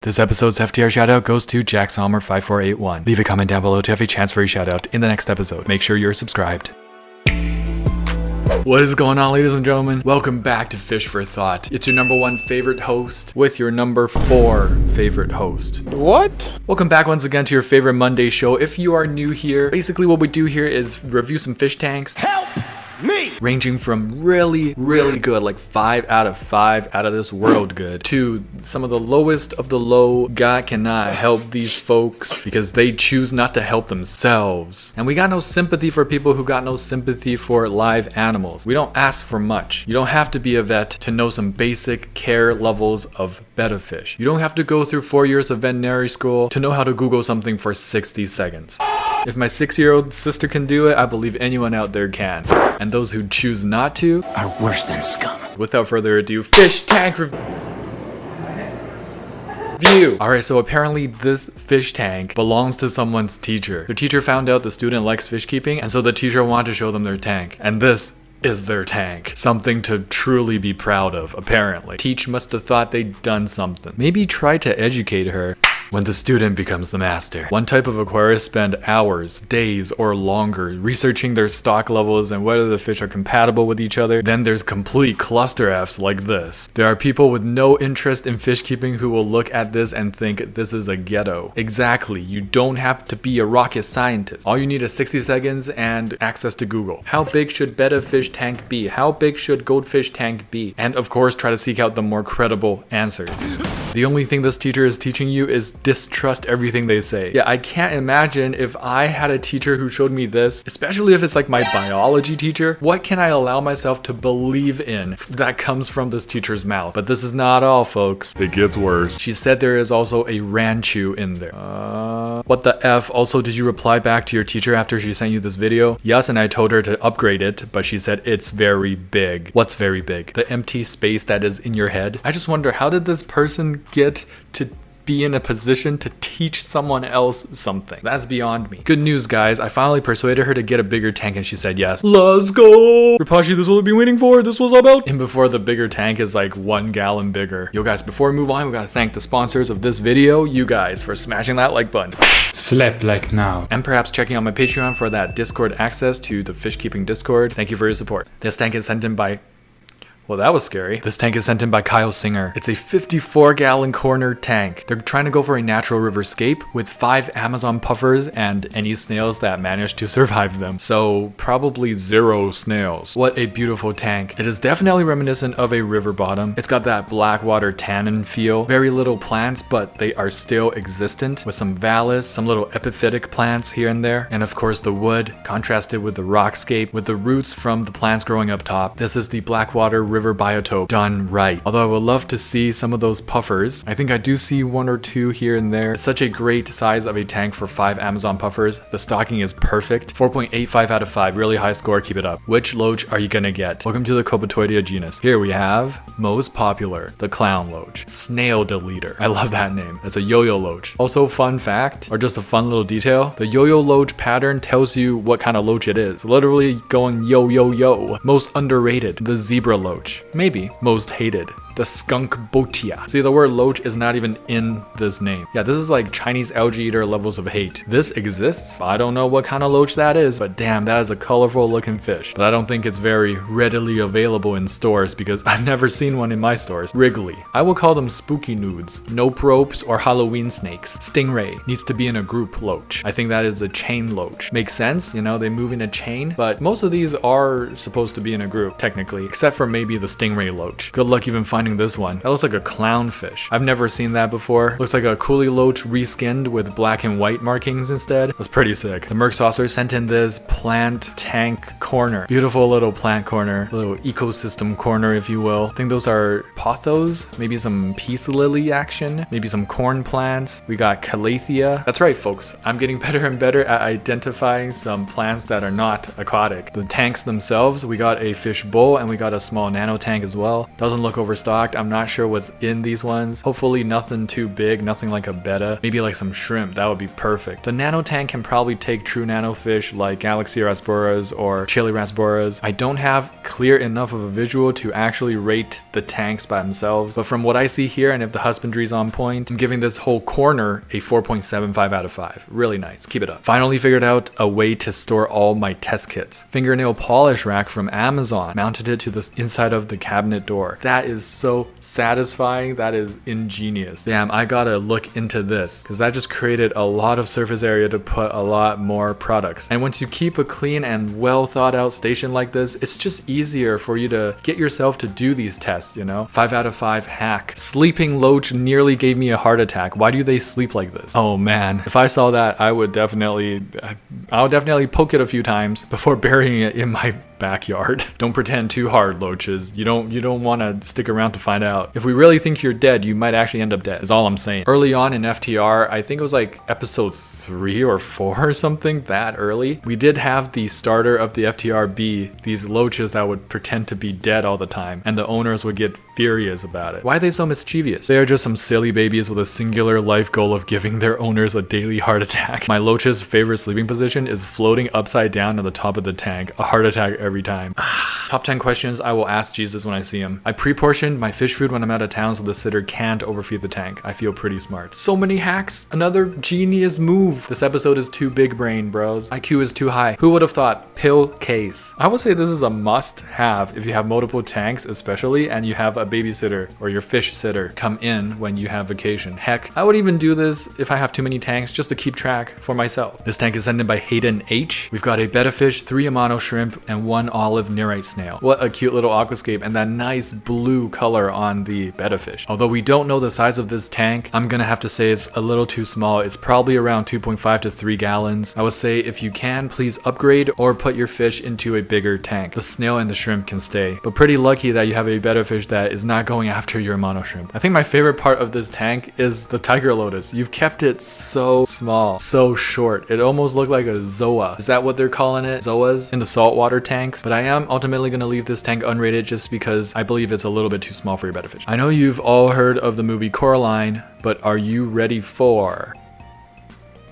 This episode's FTR shoutout goes to JackSommer5481. Leave a comment down below to have a chance for a shoutout in the next episode. Make sure you're subscribed. What is going on, ladies and gentlemen? Welcome back to Fish for Thought. It's your number 1 favorite host with your number 4 favorite host. What? Welcome back once again to your favorite Monday show. If you are new here, basically what we do here is review some fish tanks. Help me! Ranging from really good, like 5 out of 5 out of this world good, to some of the lowest of the low. God cannot help these folks because they choose not to help themselves. And we got no sympathy for people who got no sympathy for live animals. We don't ask for much. You don't have to be a vet to know some basic care levels of betta fish. You don't have to go through 4 years of veterinary school to know how to Google something for 60 seconds. If my 6-year-old sister can do it, I believe anyone out there can. And those who choose not to Are worse than scum. Without further ado, fish tank review. Alright, so apparently this fish tank belongs to someone's teacher. The teacher found out the student likes fish keeping, and so the teacher wanted to show them their tank. And this is their tank. Something to truly be proud of, apparently. Teach must have thought they'd done something. Maybe try to educate her. When the student becomes the master. One type of aquarists spend hours, days, or longer researching their stock levels and whether the fish are compatible with each other. Then there's complete cluster Fs like this. There are people with no interest in fish keeping who will look at this and think this is a ghetto. Exactly, you don't have to be a rocket scientist. All you need is 60 seconds and access to Google. How big should betta fish tank be? How big should goldfish tank be? And of course, try to seek out the more credible answers. The only thing this teacher is teaching you is distrust everything they say. Yeah, I can't imagine if I had a teacher who showed me this, especially if it's like my biology teacher. What can I allow myself to believe in that comes from this teacher's mouth? But this is not all, folks. It gets worse. She said there is also a ranchu in there. What the F? Also, did you reply back to your teacher after she sent you this video? Yes, and I told her to upgrade it, but she said it's very big. What's very big? The empty space that is in your head? I just wonder, how did this person get to be in a position to teach someone else something? That's beyond me. Good news, guys. I finally persuaded her to get a bigger tank and she said yes. Let's go! Rapashi, this is what we've been waiting for. This was about. And before the bigger tank is like 1 gallon bigger. Yo guys, before we move on, we gotta thank the sponsors of this video, you guys, for smashing that like button. Slap like now. And perhaps checking out my Patreon for that Discord access to the fish keeping Discord. Thank you for your support. This tank is sent in by... Well, that was scary. This tank is sent in by Kyle Singer. It's a 54-gallon corner tank. They're trying to go for a natural river scape with 5 Amazon puffers and any snails that manage to survive them. So probably 0 snails. What a beautiful tank. It is definitely reminiscent of a river bottom. It's got that blackwater tannin feel. Very little plants, but they are still existent with some vallis, some little epiphytic plants here and there. And of course the wood contrasted with the rockscape with the roots from the plants growing up top. This is the blackwater river biotope done right. Although I would love to see some of those puffers. I think I do see 1 or 2 here and there. It's such a great size of a tank for 5 Amazon puffers. The stocking is perfect. 4.85 out of 5. Really high score. Keep it up. Which Loach are you gonna get? Welcome to the Cobatoidea genus. Here we have most popular, the clown Loach. Snail deleter. I love that name. It's a yo-yo Loach. Also, fun fact, or just a fun little detail, the yo-yo Loach pattern tells you what kind of Loach it is. Literally going yo yo yo. Most underrated, the zebra Loach. Maybe most hated, the skunk botia. See, the word Loach is not even in this name. Yeah, this is like Chinese algae eater levels of hate. This exists. I don't know what kind of Loach that is, but damn, that is a colorful looking fish. But I don't think it's very readily available in stores because I've never seen one in my stores. Wrigley. I will call them spooky nudes. Nope ropes or Halloween snakes. Stingray needs to be in a group Loach. I think that is a chain Loach. Makes sense, you know, they move in a chain, but most of these are supposed to be in a group, technically, except for maybe the stingray Loach. Good luck even finding this one. That looks like a clownfish. I've never seen that before. Looks like a coolie Loach reskinned with black and white markings instead. That's pretty sick. The Merc Saucer sent in this plant tank corner. Beautiful little plant corner. Little ecosystem corner, if you will. I think those are pothos. Maybe some peace lily action. Maybe some corn plants. We got calathea. That's right, folks. I'm getting better and better at identifying some plants that are not aquatic. The tanks themselves, we got a fish bowl and we got a small nano tank as well. Doesn't look overstocked. shocked. I'm not sure what's in these ones. Hopefully nothing too big, nothing like a betta. Maybe like some shrimp, that would be perfect. The nano tank can probably take true nano fish like Galaxy rasboras or Chile rasboras. I don't have clear enough of a visual to actually rate the tanks by themselves, but from what I see here, and if the husbandry is on point, I'm giving this whole corner a 4.75 out of 5. Really nice, keep it up. Finally figured out a way to store all my test kits. Fingernail polish rack from Amazon. Mounted it to the inside of the cabinet door. That is so satisfying. That is ingenious. Damn, I gotta look into this because that just created a lot of surface area to put a lot more products. And once you keep a clean and well thought out station like this, it's just easier for you to get yourself to do these tests, you know? 5 out of 5 hack. Sleeping Loach nearly gave me a heart attack. Why do they sleep like this? Oh man, if I saw that, I'll definitely poke it a few times before burying it in my backyard. Don't pretend too hard, Loaches. You don't want to stick around to find out. If we really think you're dead, you might actually end up dead, is all I'm saying. Early on in FTR, I think it was like episode 3 or 4 or something, that early, we did have the starter of the FTRB, these Loaches that would pretend to be dead all the time, and the owners would get furious about it. Why are they so mischievous? They are just some silly babies with a singular life goal of giving their owners a daily heart attack. My Loach's favorite sleeping position is floating upside down on the top of the tank. A heart attack every time. Top 10 questions I will ask Jesus when I see him. I pre-portioned my fish food when I'm out of town so the sitter can't overfeed the tank. I feel pretty smart. So many hacks. Another genius move. This episode is too big brain, bros. IQ is too high. Who would have thought? Pill case. I would say this is a must have if you have multiple tanks, especially, and you have a babysitter or your fish sitter come in when you have vacation. Heck, I would even do this if I have too many tanks just to keep track for myself. This tank is sent in by Hayden H. We've got a betta fish, 3 Amano shrimp, and 1 olive nerite snail. What a cute little aquascape, and that nice blue color on the betta fish. Although we don't know the size of this tank, I'm gonna have to say it's a little too small. It's probably around 2.5 to 3 gallons. I would say if you can, please upgrade or put your fish into a bigger tank. The snail and the shrimp can stay, but pretty lucky that you have a betta fish that is not going after your Amano shrimp. I think my favorite part of this tank is the tiger lotus. You've kept it so small, so short. It almost looked like a zoa. Is that what they're calling it? Zoas in the saltwater tanks? But I am ultimately going to leave this tank unrated just because I believe it's a little bit too small for your betta fish. I know you've all heard of the movie Coraline, but are you ready for...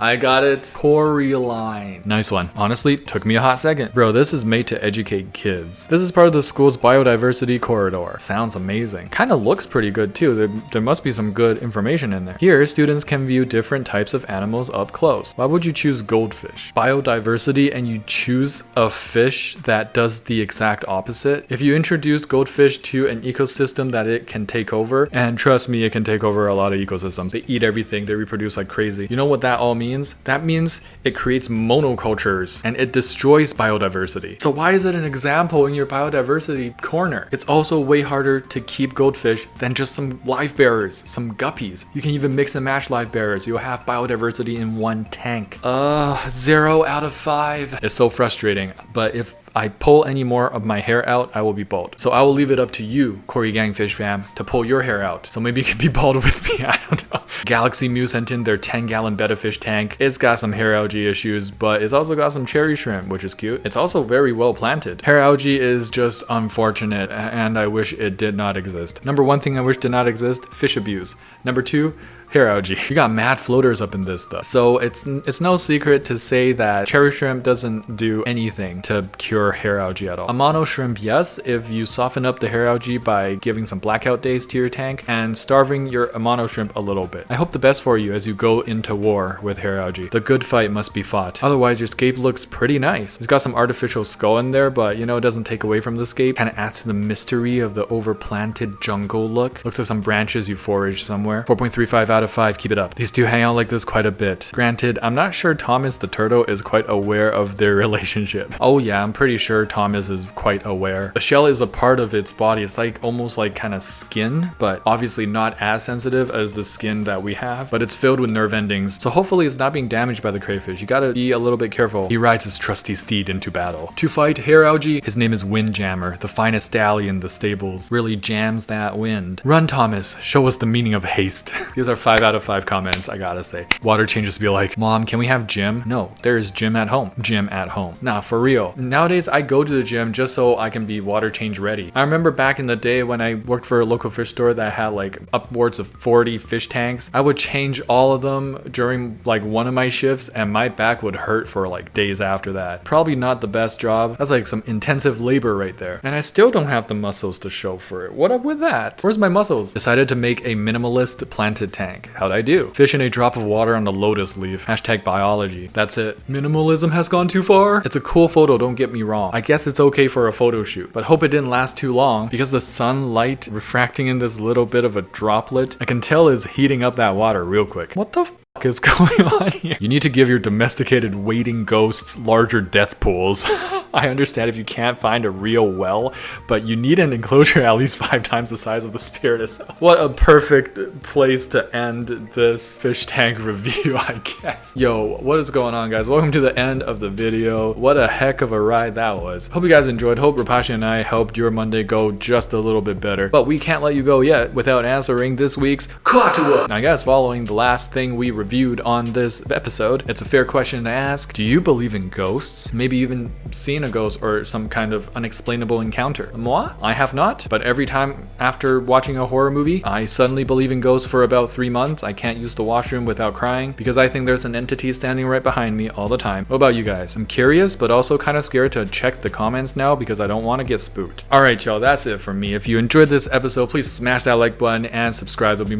I got it. Coraline. Nice one. Honestly, took me a hot second. Bro, this is made to educate kids. This is part of the school's biodiversity corridor. Sounds amazing. Kind of looks pretty good too. There must be some good information in there. Here, students can view different types of animals up close. Why would you choose goldfish? Biodiversity, and you choose a fish that does the exact opposite? If you introduce goldfish to an ecosystem that it can take over, and trust me, it can take over a lot of ecosystems. They eat everything. They reproduce like crazy. You know what that all means? That means it creates monocultures and it destroys biodiversity. So why is it an example in your biodiversity corner? It's also way harder to keep goldfish than just some live bearers, some guppies. You can even mix and match live bearers. You'll have biodiversity in one tank. 0 out of 5. It's so frustrating, but if I pull any more of my hair out, I will be bald. So I will leave it up to you, Corey Gang Fish fam, to pull your hair out. So maybe you can be bald with me, I don't know. Galaxy Mew sent in their 10-gallon betta fish tank. It's got some hair algae issues, but it's also got some cherry shrimp, which is cute. It's also very well planted. Hair algae is just unfortunate, and I wish it did not exist. Number 1 thing I wish did not exist, fish abuse. Number 2, hair algae. You got mad floaters up in this stuff. So it's no secret to say that cherry shrimp doesn't do anything to cure hair algae at all. Amano shrimp, yes, if you soften up the hair algae by giving some blackout days to your tank and starving your Amano shrimp a little bit. I hope the best for you as you go into war with hair algae. The good fight must be fought. Otherwise, your scape looks pretty nice. It's got some artificial skull in there, but you know, it doesn't take away from the scape. Kind of adds to the mystery of the overplanted jungle look. Looks like some branches you foraged somewhere. 4.35 out of 5, keep it up. These two hang out like this quite a bit. Granted, I'm not sure Thomas the turtle is quite aware of their relationship. Oh yeah, I'm pretty sure Thomas is quite aware. The shell is a part of its body. It's like almost like kind of skin, but obviously not as sensitive as the skin that we have, but it's filled with nerve endings. So hopefully it's not being damaged by the crayfish. You gotta be a little bit careful. He rides his trusty steed into battle. To fight hair algae, his name is Windjammer, the finest stallion the stables. Really jams that wind. Run, Thomas, show us the meaning of haste. These are 5 5 out of 5 comments, I gotta say. Water changes be like, Mom, can we have gym? No, there's gym at home. Gym at home. Nah, for real. Nowadays, I go to the gym just so I can be water change ready. I remember back in the day when I worked for a local fish store that had like upwards of 40 fish tanks. I would change all of them during like one of my shifts, and my back would hurt for like days after that. Probably not the best job. That's like some intensive labor right there. And I still don't have the muscles to show for it. What up with that? Where's my muscles? Decided to make a minimalist planted tank. How'd I do? Fish in a drop of water on the lotus leaf. Hashtag biology. That's it. Minimalism has gone too far. It's a cool photo, don't get me wrong. I guess it's okay for a photo shoot, but hope it didn't last too long because the sunlight refracting in this little bit of a droplet, I can tell is heating up that water real quick. What the f is going on here? You need to give your domesticated waiting ghosts larger death pools. I understand if you can't find a real well, but you need an enclosure at least 5 times the size of the spirit itself. What a perfect place to end this fish tank review, I guess. Yo, what is going on, guys? Welcome to the end of the video. What a heck of a ride that was. Hope you guys enjoyed. Hope Rapashi and I helped your Monday go just a little bit better. But we can't let you go yet without answering this week's Katua. Now, guys, following the last thing we reviewed on this episode, it's a fair question to ask. Do you believe in ghosts? Maybe even seen a ghost or some kind of unexplainable encounter? Moi? I have not, but every time after watching a horror movie, I suddenly believe in ghosts for about 3 months. I can't use the washroom without crying because I think there's an entity standing right behind me all the time. What about you guys? I'm curious, but also kind of scared to check the comments now because I don't want to get spooked. All right, y'all, that's it for me. If you enjoyed this episode, please smash that like button and subscribe. There'll be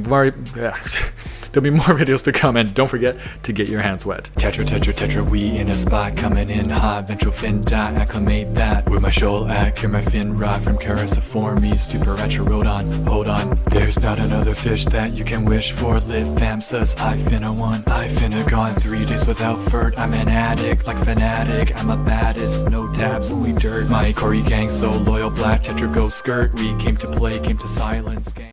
more videos to come, and don't forget to get your hands wet. Tetra, we in a spot, coming in hot. Ventral fin dot, acclimate that. With my shoal at, cure my fin rot from Cariciformes, stupor at your rodon. Hold on, there's not another fish that you can wish for. Lit fam says I finna one. I finna gone 3 days without furt. I'm an addict, like fanatic. I'm a baddest, no tabs, only dirt. My Corey gang so loyal, black Tetra go skirt. We came to play, came to silence. Gang.